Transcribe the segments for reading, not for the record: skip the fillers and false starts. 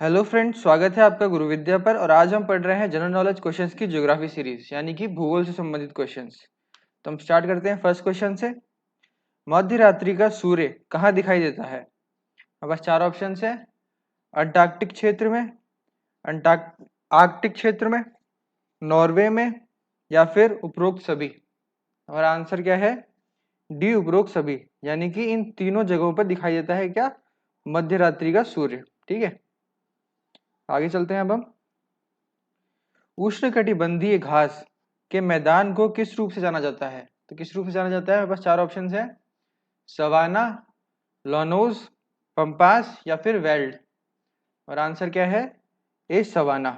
Hello friends, स्वागत है आपका गुरु विद्या पर। और आज हम पढ़ रहे हैं जनरल नॉलेज क्वेश्चंस की ज्योग्राफी सीरीज, यानी कि भूगोल से संबंधित क्वेश्चंस। तो हम स्टार्ट करते हैं फर्स्ट क्वेश्चन से। मध्य रात्रि का सूर्य कहाँ दिखाई देता है? हमारे पास चार ऑप्शन है। अंटार्कटिक क्षेत्र में, आर्कटिक क्षेत्र में, नॉर्वे में, या फिर उपरोक्त सभी। हमारा आंसर क्या है? डी, उपरोक्त सभी। यानी कि इन तीनों जगहों पर दिखाई देता है क्या? मध्य रात्रि का सूर्य। ठीक है, आगे चलते हैं अब हम। उष्णकटिबंधीय घास के मैदान को किस रूप से जाना जाता है? तो किस रूप से जाना जाता है? बस चार ऑप्शन है। सवाना, लॉनोज, पंपास या फिर वेल्ड। और आंसर क्या है? ए, सवाना।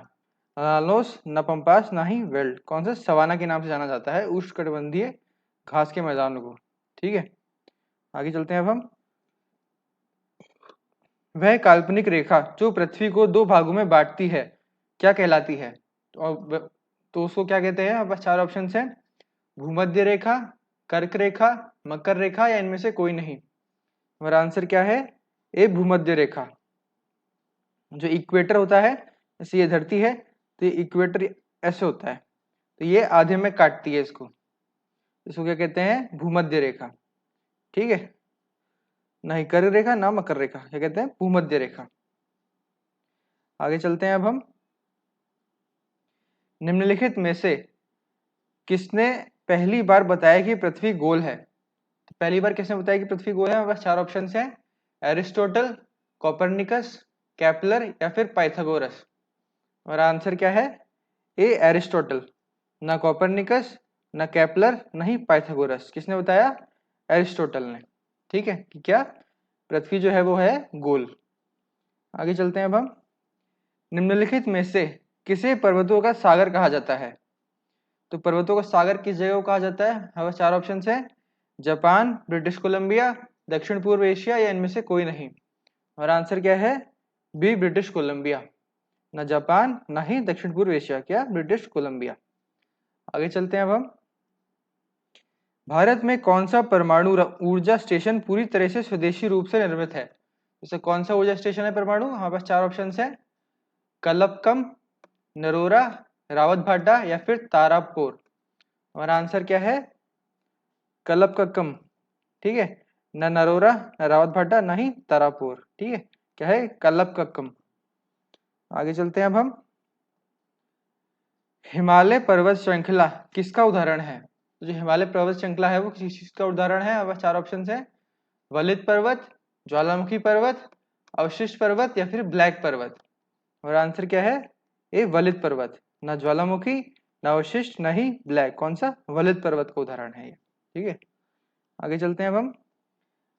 लॉनोस न पंपास ना ही वेल्ड। कौन सा? सवाना के नाम से जाना जाता है उष्णकटिबंधीय घास के मैदान को। ठीक है, आगे चलते हैं अब हम। वह काल्पनिक रेखा जो पृथ्वी को दो भागों में बांटती है क्या कहलाती है? तो उसको क्या कहते हैं? बस चार ऑप्शन है। भूमध्य रेखा, कर्क रेखा, मकर रेखा या इनमें से कोई नहीं। हमारा आंसर क्या है? ए, भूमध्य रेखा। जो इक्वेटर होता है, जैसे ये धरती है तो ये इक्वेटर ऐसे होता है, तो ये आधे में काटती है इसको क्या कहते हैं? भूमध्य रेखा। ठीक है, ना ही कर्क रेखा ना मकर रेखा, क्या कहते हैं? भूमध्य रेखा। आगे चलते हैं अब हम। निम्नलिखित में से किसने पहली बार बताया कि पृथ्वी गोल है? तो पहली बार किसने बताया कि पृथ्वी गोल है? हमारे पास चार ऑप्शन है। एरिस्टोटल, कोपरनिकस, केपलर या फिर पाइथागोरस। और आंसर क्या है? ए, एरिस्टोटल। ना कोपरनिकस, ना केपलर, ना ही पाइथागोरस। किसने बताया? एरिस्टोटल ने। ठीक है, कि क्या पृथ्वी जो है वो है गोल। आगे चलते हैं अब हम। निम्नलिखित में से किसे पर्वतों का सागर कहा जाता है? तो पर्वतों का सागर किस जगह को कहा जाता है? हमारे चार ऑप्शन है। जापान, ब्रिटिश कोलंबिया, दक्षिण पूर्व एशिया या इनमें से कोई नहीं। और आंसर क्या है? B, British Columbia. ना जापान ना ही दक्षिण पूर्व एशिया, क्या? British Columbia. आगे चलते हैं अब हम। भारत में कौन सा परमाणु ऊर्जा स्टेशन पूरी तरह से स्वदेशी रूप से निर्मित है? जैसे कौन सा ऊर्जा स्टेशन है परमाणु? हमारे पास चार ऑप्शन है। कलपकम, नरोरा, रावतभाटा या फिर तारापुर। हमारा आंसर क्या है? कलपकम। ठीक है, न नरोरा, न रावतभाटा, न ही तारापुर। ठीक है, क्या है? कलपकम। आगे चलते हैं अब हम। हिमालय पर्वत श्रृंखला किसका उदाहरण है? तो जो हिमालय पर्वत श्रृंखला है वो किस चीज का उदाहरण है? अब चार ऑप्शन है। वलित पर्वत, ज्वालामुखी पर्वत, अवशिष्ट पर्वत या फिर ब्लैक पर्वत। और आंसर क्या है? ए, वलित पर्वत। ना ज्वालामुखी, ना अवशिष्ट, ना ही ब्लैक। कौन सा? वलित पर्वत का उदाहरण है ये। ठीक है, आगे चलते हैं अब हम।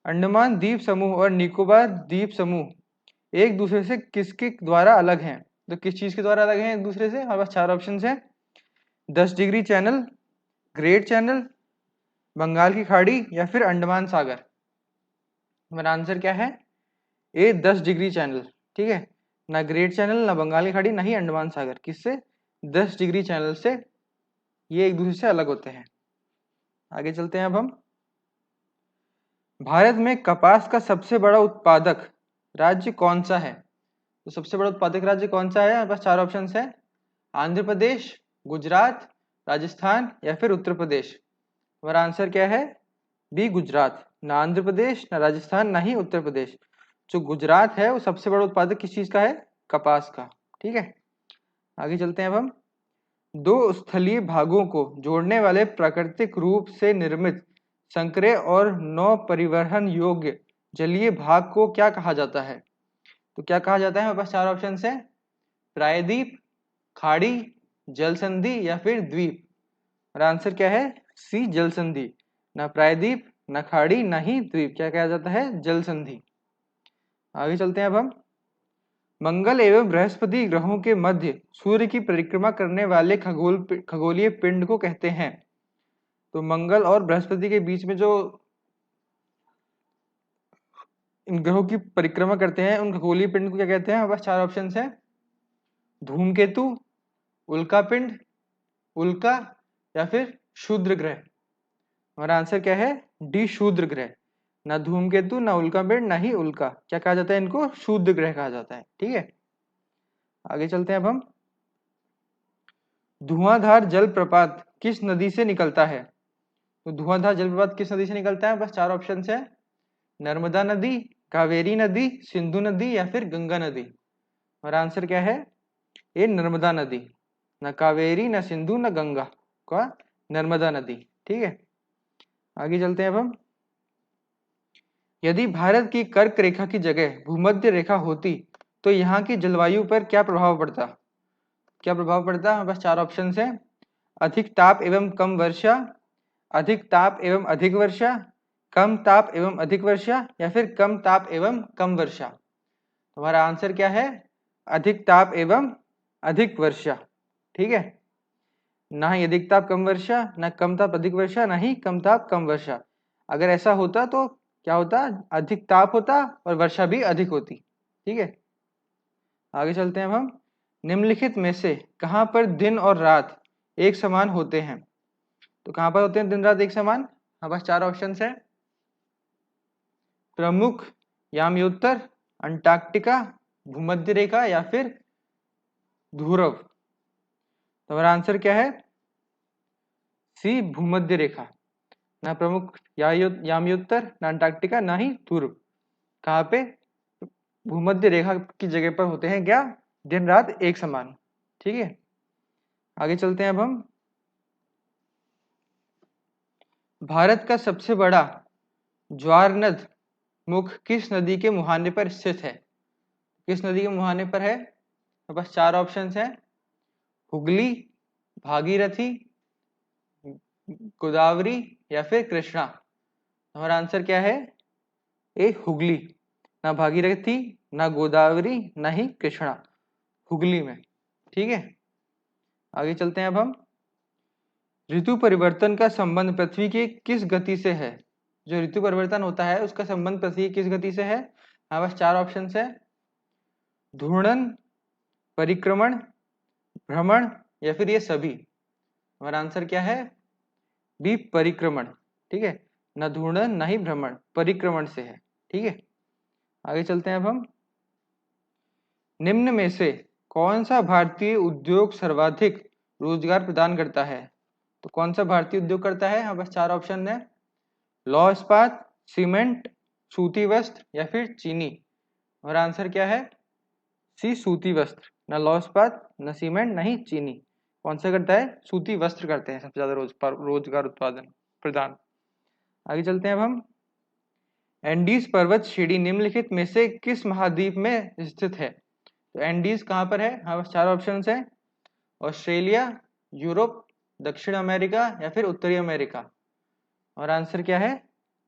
अंडमान द्वीप समूह और निकोबार द्वीप समूह एक दूसरे से किसके द्वारा अलग हैं? तो किस चीज के द्वारा अलग हैं एक दूसरे से? हमारे पास चार ऑप्शन है। 10 degree channel, great channel, Bengal की खाड़ी या फिर अंडमान सागर। हमारा आंसर क्या है? ए, 10 डिग्री चैनल। ठीक है, ना ग्रेट चैनल, ना बंगाल की खाड़ी, ना ही अंडमान सागर। किससे? 10 डिग्री चैनल से ये एक दूसरे से अलग होते हैं। आगे चलते हैं अब हम। भारत में कपास का सबसे बड़ा उत्पादक राज्य कौन सा है? तो सबसे बड़ा उत्पादक राज्य कौन सा है? बस चार ऑप्शन है। आंध्र प्रदेश, गुजरात, राजस्थान या फिर उत्तर प्रदेश। हमारा आंसर क्या है? बी, गुजरात। ना आंध्र प्रदेश, ना राजस्थान, ना ही उत्तर प्रदेश। जो गुजरात है वो सबसे बड़ा उत्पादक किस चीज का है? कपास का। ठीक है, आगे चलते हैं अब हम। दो स्थलीय भागों को जोड़ने वाले प्राकृतिक रूप से निर्मित संकरे और नौ परिवहन योग्य जलीय भाग को क्या कहा जाता है? तो क्या कहा जाता है? हमारे पास चार ऑप्शन है। प्रायद्वीप, खाड़ी, जल संधि या फिर द्वीप। और आंसर क्या है? सी, जल संधि। ना प्रायद्वीप, ना खाड़ी, ना ही द्वीप। क्या कहा जाता है? जल संधि। आगे चलते हैं अब हम। मंगल एवं बृहस्पति ग्रहों के मध्य सूर्य की परिक्रमा करने वाले खगोलीय पिंड को कहते हैं? तो मंगल और बृहस्पति के बीच में जो इन ग्रहों की परिक्रमा करते हैं उन खगोलीय पिंड को क्या कहते हैं? हमारे पास चार ऑप्शन है। धूमकेतु, उल्का पिंड, उल्का या फिर क्षुद्र ग्रह। हमारा आंसर क्या है? डी, क्षुद्र ग्रह। ना धूमकेतु, ना उल्का पिंड, ना ही उल्का। क्या कहा जाता है इनको? क्षुद्र ग्रह कहा जाता है। ठीक है, आगे चलते हैं अब हम। धुआंधार जलप्रपात किस नदी से निकलता है? तो धुआंधार जलप्रपात किस नदी से निकलता है? बस 4 ऑप्शन है, नर्मदा नदी, कावेरी नदी, सिंधु नदी या फिर गंगा नदी। और आंसर क्या है? ये नर्मदा नदी, न कावेरी न सिंधु न गंगा, का नर्मदा नदी। ठीक है, आगे चलते हैं अब हम। यदि भारत की कर्क रेखा की जगह भूमध्य रेखा होती तो यहाँ की जलवायु पर क्या प्रभाव पड़ता? क्या प्रभाव पड़ता? हमारे पास 4 ऑप्शन है, अधिक ताप एवं कम वर्षा, अधिक ताप एवं अधिक वर्षा, कम ताप एवं अधिक वर्षा या फिर कम ताप एवं कम वर्षा। हमारा आंसर क्या है? अधिक ताप एवं अधिक वर्षा। ठीक है, ना ही अधिक ताप कम वर्षा, ना कम ताप अधिक वर्षा, ना ही कम ताप कम वर्षा। अगर ऐसा होता तो क्या होता? अधिक ताप होता और वर्षा भी अधिक होती। ठीक है, आगे चलते हैं अब हम। निम्नलिखित में से कहां पर दिन और रात एक समान होते हैं? तो कहां पर होते हैं दिन रात एक समान? हमारे पास 4 ऑप्शन है, प्रमुख, याम्योत्तर, अंटार्कटिका, भूमध्य रेखा या फिर ध्रुव। तो हमारा आंसर क्या है? सी, भूमध्य रेखा। ना प्रमुख याम्योत्तर, ना अंटार्कटिका, ना ही ध्रुव। कहाँ पे? भूमध्य रेखा की जगह पर होते हैं क्या? दिन रात एक समान। ठीक है, आगे चलते हैं अब हम। भारत का सबसे बड़ा ज्वारनद मुख किस नदी के मुहाने पर स्थित है? किस नदी के मुहाने पर है? बस 4 ऑप्शन है, हुगली, भागीरथी, गोदावरी या फिर कृष्णा। हमारा आंसर क्या है? ए, हुगली। ना भागीरथी, ना गोदावरी, ना ही कृष्णा, हुगली में। ठीक है, आगे चलते हैं अब हम। ऋतु परिवर्तन का संबंध पृथ्वी की किस गति से है? जो ऋतु परिवर्तन होता है उसका संबंध पृथ्वी की किस गति से है? हमारे पास 4 ऑप्शन है, घूर्णन, परिक्रमण, भ्रमण या फिर ये सभी। हमारा आंसर क्या है? बी, परिक्रमण। ठीक है, न घूर्णन न ही भ्रमण, परिक्रमण से है। ठीक है, आगे चलते हैं अब हम। निम्न में से कौन सा भारतीय उद्योग सर्वाधिक रोजगार प्रदान करता है? तो कौन सा भारतीय उद्योग करता है? हमारे पास 4 ऑप्शन है, लौह इस्पात, सीमेंट, सूती वस्त्र या फिर चीनी। और आंसर क्या है? सी, सूती वस्त्र। न लौह इस्पात, न सीमेंट, न ही चीनी। कौन सा करता है? सूती वस्त्र करते हैं सबसे ज्यादा रोजगार उत्पादन प्रदान। आगे चलते हैं अब हम। एंडीज पर्वत श्रेणी निम्नलिखित में से किस महाद्वीप में स्थित है? तो एंडीज कहाँ पर है? हमारे पास 4 ऑप्शन है, ऑस्ट्रेलिया, यूरोप, दक्षिण अमेरिका या फिर उत्तरी अमेरिका। और आंसर क्या है?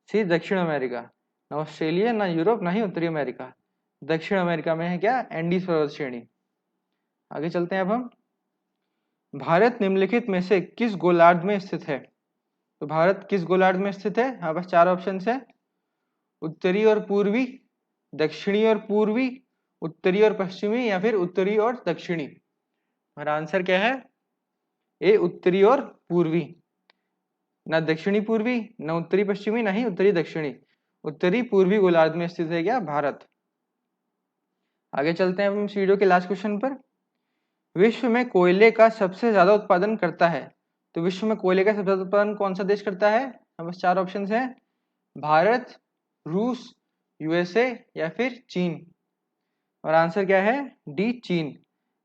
सी, दक्षिण अमेरिका। ना ऑस्ट्रेलिया, ना यूरोप, ना ही उत्तरी अमेरिका, दक्षिण अमेरिका में है क्या? एंडीज पर्वत श्रेणी। आगे चलते हैं अब हम। भारत निम्नलिखित में से किस गोलार्ध में स्थित है? तो भारत किस गोलार्ध में स्थित है? हमारे पास 4 ऑप्शन है, उत्तरी और पूर्वी, दक्षिणी और पूर्वी, उत्तरी और पश्चिमी या फिर उत्तरी और दक्षिणी। हमारा आंसर क्या है? ए, उत्तरी और पूर्वी। ना दक्षिणी पूर्वी, ना उत्तरी पश्चिमी, ना ही उत्तरी दक्षिणी, उत्तरी पूर्वी गोलार्ध में स्थित है क्या? भारत। आगे चलते हैं हम इस वीडियो के लास्ट क्वेश्चन पर। विश्व में कोयले का सबसे ज्यादा उत्पादन करता है? तो विश्व में कोयले का सबसे ज्यादा उत्पादन कौन सा देश करता है? हमारे पास 4 ऑप्शन है, भारत, रूस, यूएसए या फिर चीन। और आंसर क्या है? डी, चीन।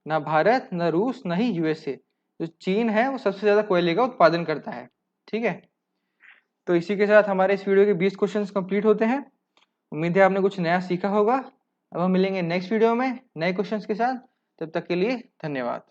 ना भारत, ना रूस, ना ही यूएसए, जो चीन है वो सबसे ज्यादा कोयले का उत्पादन करता है। ठीक है, तो इसी के साथ हमारे इस वीडियो के 20 क्वेश्चंस कंप्लीट होते हैं। उम्मीद है आपने कुछ नया सीखा होगा। अब हम मिलेंगे नेक्स्ट वीडियो में नए क्वेश्चंस के साथ। तब तक के लिए धन्यवाद।